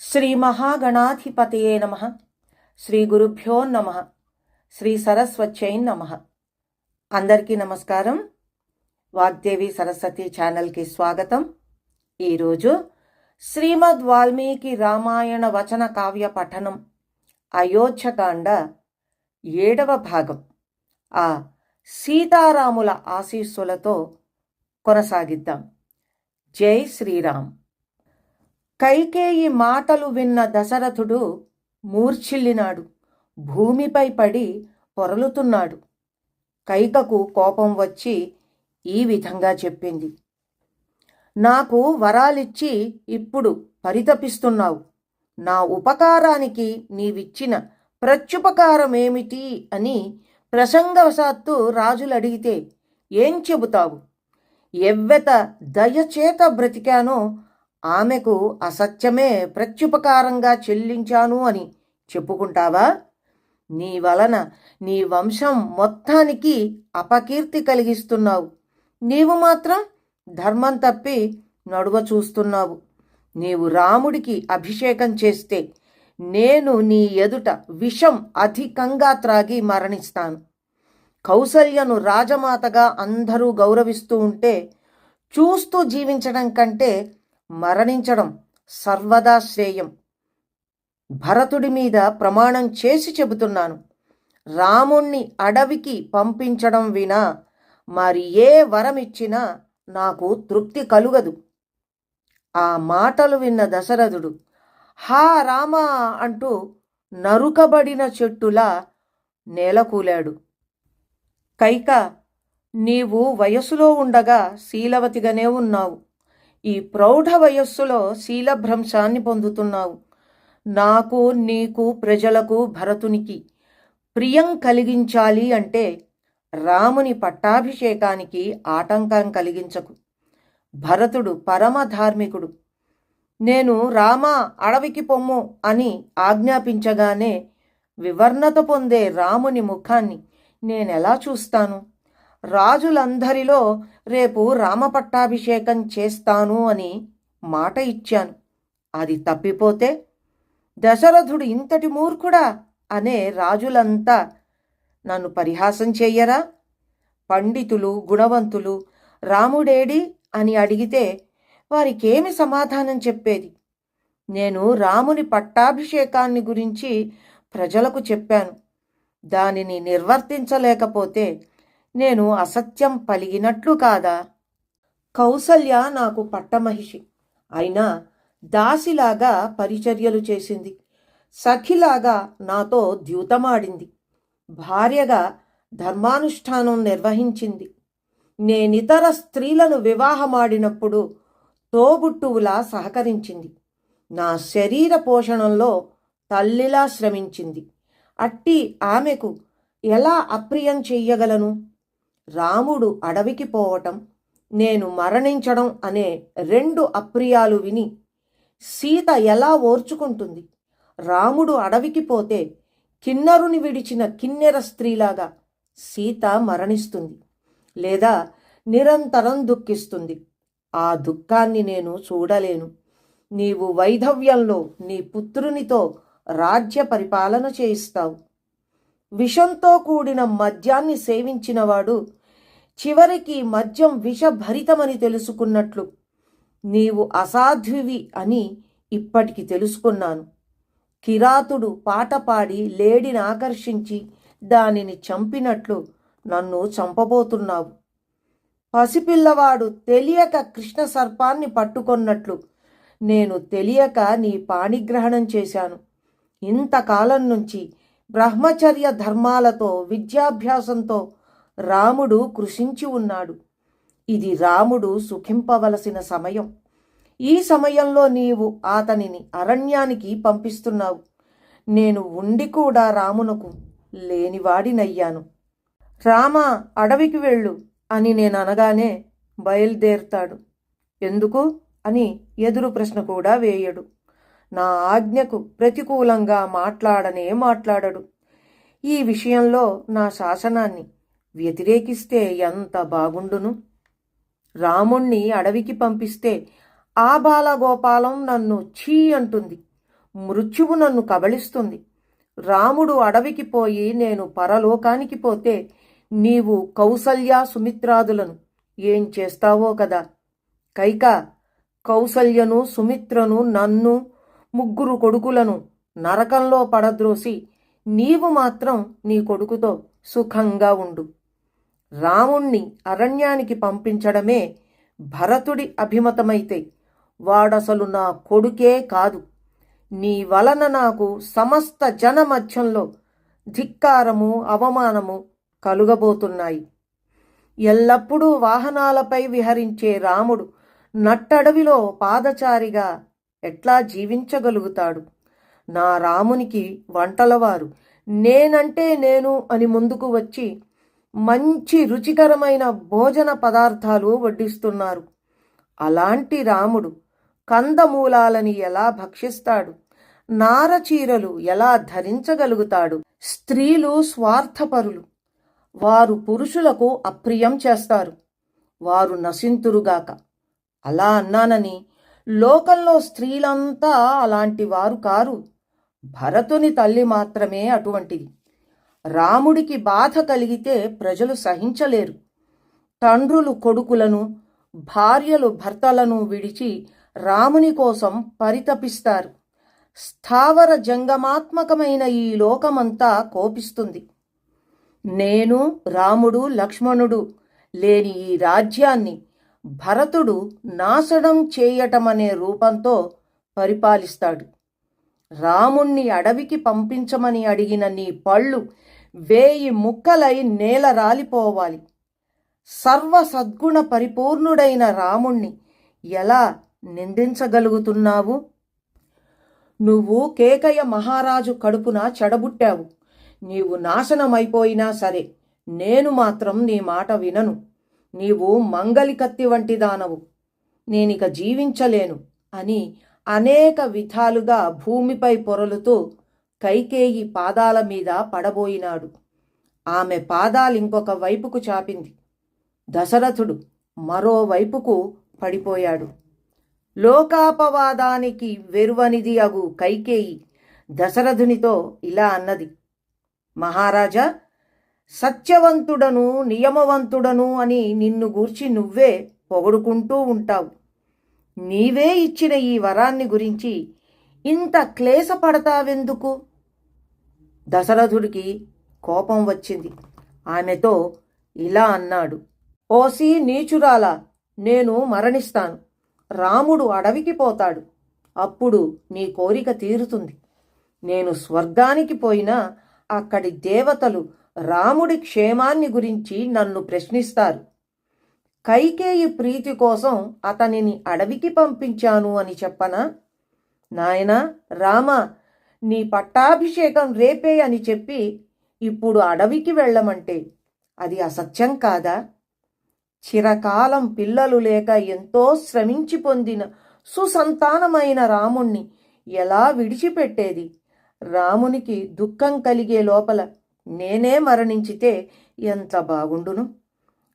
శ్రీ మహాగణాధిపతయే నమ. శ్రీ గురుభ్యో నమ. శ్రీ సరస్వత్యై నమ. అందరికీ నమస్కారం. వాగ్దేవి సరస్వతి ఛానల్కి స్వాగతం. ఈరోజు శ్రీమద్ వాల్మీకి రామాయణ వచన కావ్య పఠనం అయోధ్యకాండ 7వ భాగం ఆ సీతారాముల ఆశీస్సులతో కొనసాగిద్దాం. జై శ్రీరామ్. కైకేయి మాటలు విన్న దశరథుడు మూర్ఛిల్లినాడు. భూమిపై పడి పొరలుతున్నాడు. కైకకు కోపం వచ్చి ఈ విధంగా చెప్పింది: నాకు వరాలిచ్చి ఇప్పుడు పరితపిస్తున్నావు. నా ఉపకారానికి నీవిచ్చిన ప్రత్యుపకారమేమిటి అని ప్రసంగవశాత్తు రాజులు అడిగితే ఏం చెబుతావు? ఎవ్వెత దయచేత బ్రతికానో ఆమెకు అసత్యమే ప్రత్యుపకారంగా చెల్లించాను అని చెప్పుకుంటావా? నీ వలన నీ వంశం మొత్తానికి అపకీర్తి కలిగిస్తున్నావు. నీవు మాత్రం ధర్మం తప్పి నడువ చూస్తున్నావు. నీవు రాముడికి అభిషేకం చేస్తే నేను నీ ఎదుట విషం అధికంగా త్రాగి మరణిస్తాను. కౌసల్యను రాజమాతగా అందరూ గౌరవిస్తూ ఉంటే చూస్తూ జీవించడం కంటే మరణించడం సర్వదా శ్రేయం. భరతుడి మీద ప్రమాణం చేసి చెబుతున్నాను, రాముణ్ణి అడవికి పంపించడం వినా మరి ఏ వరమిచ్చినా నాకు తృప్తి కలుగదు. ఆ మాటలు విన్న దశరథుడు హా రామా అంటూ నరుకబడిన చెట్టులా నేలకూలాడు. కైక, నీవు వయసులో ఉండగా శీలవతిగానే ఉన్నావు. ఈ ప్రౌఢ వయస్సులో శీలభ్రంశాన్ని పొందుతున్నావు. నాకు, నీకు, ప్రజలకు, భరతునికి ప్రియం కలిగించాలి అంటే రాముని పట్టాభిషేకానికి ఆటంకం కలిగించకు. భరతుడు పరమ ధార్మికుడు. నేను రామా అడవికి పొమ్ము అని ఆజ్ఞాపించగానే వివర్ణత పొందే రాముని ముఖాన్ని నేనెలా చూస్తాను? రాజులందరిలో రేపు రామ పట్టాభిషేకం చేస్తాను అని మాట ఇచ్చాను. అది తప్పిపోతే దశరథుడు ఇంతటి మూర్ఖుడా అనే రాజులంతా నన్ను పరిహాసం చెయ్యరా? పండితులు, గుణవంతులు రాముడేడి అని అడిగితే వారికేమి సమాధానం చెప్పేది? నేను రాముని పట్టాభిషేకాన్ని గురించి ప్రజలకు చెప్పాను. దానిని నిర్వర్తించలేకపోతే నేను అసత్యం పలిగినట్లు కాదా? కౌసల్య నాకు పట్టమహిషి. అయినా దాసిలాగా పరిచర్యలు చేసింది. సఖిలాగా నాతో ద్యూతమాడింది. భార్యగా ధర్మానుష్ఠానం నిర్వహించింది. నేనితర స్త్రీలను వివాహమాడినప్పుడు తోబుట్టువులా సహకరించింది. నా శరీర పోషణంలో తల్లిలా శ్రమించింది. అట్టి ఆమెకు ఎలా అప్రియం చెయ్యగలను? రాముడు అడవికి పోవటం, నేను మరణించడం అనే 2 అప్రియాలు విని సీత ఎలా ఓర్చుకుంటుంది? రాముడు అడవికి పోతే కిన్నరుని విడిచిన కిన్నెర స్త్రీలాగా సీత మరణిస్తుంది, లేదా నిరంతరం దుఃఖిస్తుంది. ఆ దుఃఖాన్ని నేను చూడలేను. నీవు వైధవ్యంలో నీ పుత్రునితో రాజ్య పరిపాలన చేయిస్తావు. విషంతో కూడిన మద్యాన్ని సేవించినవాడు చివరికి మద్యం విషభరితమని తెలుసుకున్నట్లు నీవు అసాధ్వివి అని ఇప్పటికి తెలుసుకున్నాను. కిరాతుడు పాట పాడి లేడిని ఆకర్షించి దానిని చంపినట్లు నన్ను చంపబోతున్నావు. పసిపిల్లవాడు తెలియక కృష్ణ సర్పాన్ని పట్టుకొన్నట్లు నేను తెలియక నీ పాణిగ్రహణం చేశాను. ఇంతకాలం నుంచి బ్రహ్మచర్య ధర్మాలతో, విద్యాభ్యాసంతో రాముడు కృషించి ఉన్నాడు. ఇది రాముడు సుఖింపవలసిన సమయం. ఈ సమయంలో నీవు అతనిని అరణ్యానికి పంపిస్తున్నావు. నేను ఉండి కూడా రామునకు లేనివాడినయ్యాను. రామా అడవికి వెళ్ళు అని నేను అనగానే బయలుదేరుతాడు. ఎందుకు అని ఎదురు ప్రశ్న కూడా వేయడు. నా ఆజ్ఞకు ప్రతికూలంగా మాట్లాడడు. ఈ విషయంలో నా శాసనాన్ని వ్యతిరేకిస్తే ఎంత బాగుండును? రాముణ్ణి అడవికి పంపిస్తే ఆ బాలగోపాలం నన్ను ఛీ అంటుంది. మృత్యువు నన్ను కబళిస్తుంది. రాముడు అడవికి పోయి నేను పరలోకానికి పోతే నీవు కౌసల్య సుమిత్రాదులను ఏం చేస్తావో కదా. కైక, కౌసల్యను సుమిత్రను నన్ను 3 కొడుకులను నరకంలో పడద్రోసి నీవు మాత్రం నీ కొడుకుతో సుఖంగా ఉండు. రాముణ్ణి అరణ్యానికి పంపించడమే భరతుడి అభిమతమైతే వాడసలు నా కొడుకే కాదు. నీ వలన నాకు సమస్త జన మధ్యంలో ధిక్కారము, అవమానము కలుగబోతున్నాయి. ఎల్లప్పుడూ వాహనాలపై విహరించే రాముడు నట్టడవిలో పాదచారిగా ఎట్లా జీవించగలుగుతాడు? నా రామునికి వంటలవారు నేనంటే నేను అని ముందుకు వచ్చి మంచి రుచికరమైన భోజన పదార్థాలు వడ్డిస్తున్నారు. అలాంటి రాముడు కందమూలాలని ఎలా భక్షిస్తాడు? నారచీరలు ఎలా ధరించగలుగుతాడు? స్త్రీలు స్వార్థపరులు. వారు పురుషులకు అప్రియం చేస్తారు. వారు నశింతురుగాక. అలా అన్నానని లోకంలో స్త్రీలంతా అలాంటి వారు కారు. భరతుని తల్లి మాత్రమే అటువంటిది. రాముడికి బాధ కలిగితే ప్రజలు సహించలేరు. తండ్రులు కొడుకులను, భార్యలు భర్తలను విడిచి రాముని కోసం పరితపిస్తారు. స్థావర జంగమాత్మకమైన ఈ లోకమంతా కోపిస్తుంది. నేను, రాముడు, లక్ష్మణుడు లేని ఈ రాజ్యాన్ని భరతుడు నాశనం చేయటమనే రూపంతో పరిపాలిస్తాడు. రాముణ్ణి అడవికి పంపించమని అడిగిన నీ పళ్ళు 1000 ముక్కలై నేల రాలిపోవాలి. సర్వ సద్గుణ పరిపూర్ణుడైన రాముణ్ణి ఎలా నిందించగలుగుతున్నావు? నువ్వు కేకయ్య మహారాజు కడుపున చెడబుట్టావు. నీవు నాశనమైపోయినా సరే నేను మాత్రం నీ మాట వినను. నీవు మంగలి కత్తి వంటి దానవు. నేనిక జీవించలేను అని అనేక విధాలుగా భూమిపై పొరలుతూ కైకేయి పాదాల మీద పడబోయినాడు. ఆమె పాదాలింకొక వైపుకు చాపింది. దశరథుడు మరోవైపుకు పడిపోయాడు. లోకాపవాదానికి వెరువనిది అగు కైకేయి దశరథునితో ఇలా అన్నది: మహారాజా, సత్యవంతుడను నియమవంతుడను అని నిన్ను గూర్చి నువ్వే పొగడుకుంటూ ఉంటావు. నీవే ఇచ్చిన ఈ వరాన్ని గురించి ఇంత క్లేశపడతావెందుకు? దశరథుడికి కోపం వచ్చింది. ఆమెతో ఇలా అన్నాడు: ఓసి నీచురాలా, నేను మరణిస్తాను. రాముడు అడవికి పోతాడు. అప్పుడు నీ కోరిక తీరుతుంది. నేను స్వర్గానికి పోయినా అక్కడి దేవతలు రాముడి క్షేమాన్ని గురించి నన్ను ప్రశ్నిస్తారు. కైకేయి ప్రీతి కోసం అతనిని అడవికి పంపించాను అని చెప్పనా? నాయనా రామ, నీ పట్టాభిషేకం రేపే అని చెప్పి ఇప్పుడు అడవికి వెళ్ళమంటే అది అసత్యం కాదా? చిరకాలం పిల్లలు లేక ఎంతో శ్రమించి పొందిన సుసంతానమైన రాముణ్ణి ఎలా విడిచిపెట్టేది? రామునికి దుఃఖం కలిగే లోపల నేనే మరణించితే ఎంత బాగుండును.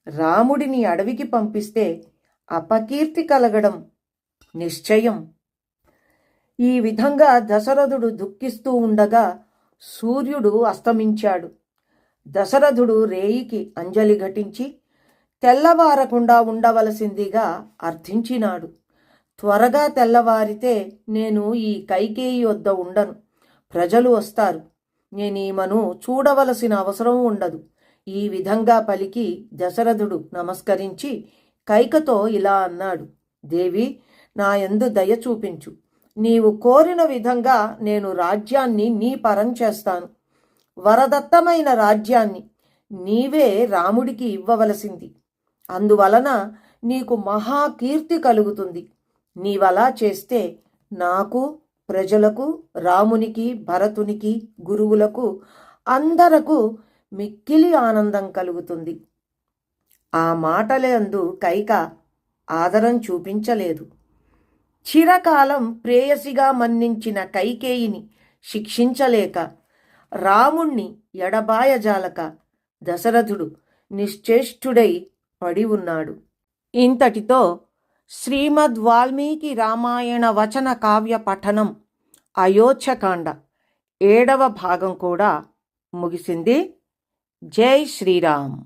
రాముడిని అడవికి పంపిస్తే అపకీర్తి కలగడం నిశ్చయం. ఈ విధంగా దశరథుడు దుఃఖిస్తూ ఉండగా సూర్యుడు అస్తమించాడు. దశరథుడు రేయికి అంజలి ఘటించి తెల్లవారకుండా ఉండవలసిందిగా అర్థించినాడు. త్వరగా తెల్లవారితే నేను ఈ కైకేయి వద్ద ఉండను. ప్రజలు వస్తారు. నేనీమను చూడవలసిన అవసరం ఉండదు. ఈ విధంగా పలికి దశరథుడు నమస్కరించి కైకతో ఇలా అన్నాడు: దేవి, నా యందు దయ చూపించు. నీవు కోరిన విధంగా నేను రాజ్యాన్ని నీ పరం చేస్తాను. వరదత్తమైన రాజ్యాన్ని నీవే రాముడికి ఇవ్వవలసింది. అందువలన నీకు మహాకీర్తి కలుగుతుంది. నీవలా చేస్తే నాకు, ప్రజలకు, రామునికి, భరతునికి, గురువులకు అందరకు మిక్కిలి ఆనందం కలుగుతుంది. ఆ మాటలందు కైక ఆదరం చూపించలేదు. చిరకాలం ప్రేయసిగా మన్నించిన కైకేయిని శిక్షించలేక, రాముణ్ణి ఎడబాయజాలక దశరథుడు నిశ్చేష్టుడై పడి ఉన్నాడు. ఇంతటితో శ్రీమద్ వాల్మీకి రామాయణ వచన కావ్య పఠనం అయోధ్యకాండ 7వ భాగం కూడా ముగిసింది. జై శ్రీరామ్.